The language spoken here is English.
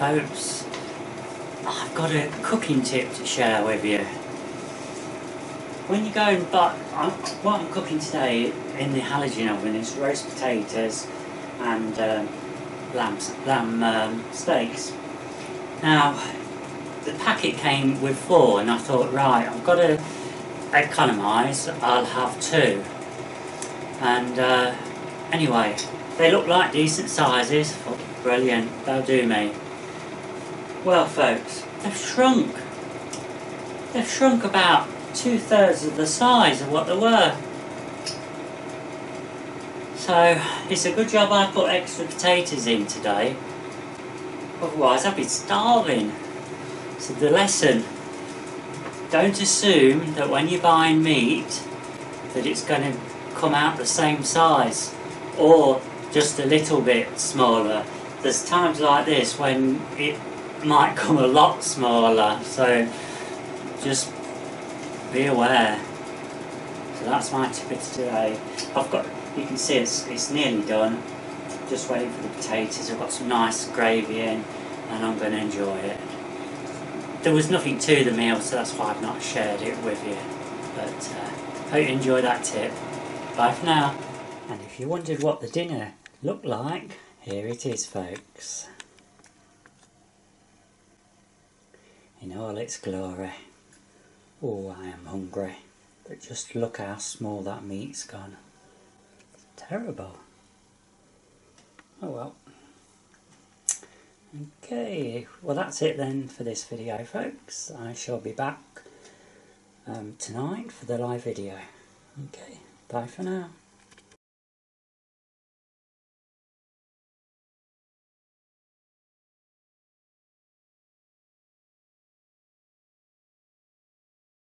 Folks, I've got a cooking tip to share with you. When you go and buy, what I'm cooking today in the halogen oven is roast potatoes and lamb steaks. Now, the packet came with 4 and I thought, right, I've got to economise, I'll have 2. And anyway, they look like decent sizes. Oh, brilliant, they'll do me. Well folks, they've shrunk. They've shrunk about 2/3 of the size of what they were. So it's a good job I put extra potatoes in today. Otherwise I'd be starving. So the lesson, don't assume that when you're buying meat that it's going to come out the same size or just a little bit smaller. There's times like this when it might come a lot smaller, so just be aware. So that's my tip of today. You can see it's nearly done. Just waiting for the potatoes. I've got some nice gravy in and I'm going to enjoy it. There was nothing to the meal, so that's why I've not shared it with you. But hope you enjoy that tip. Bye for now. And if you wondered what the dinner looked like, here it is, folks. In all its glory. Oh, I am hungry. But just look how small that meat's gone. It's terrible. Oh well. Okay, well that's it then for this video, folks. I shall be back tonight for the live video. Okay, bye for now.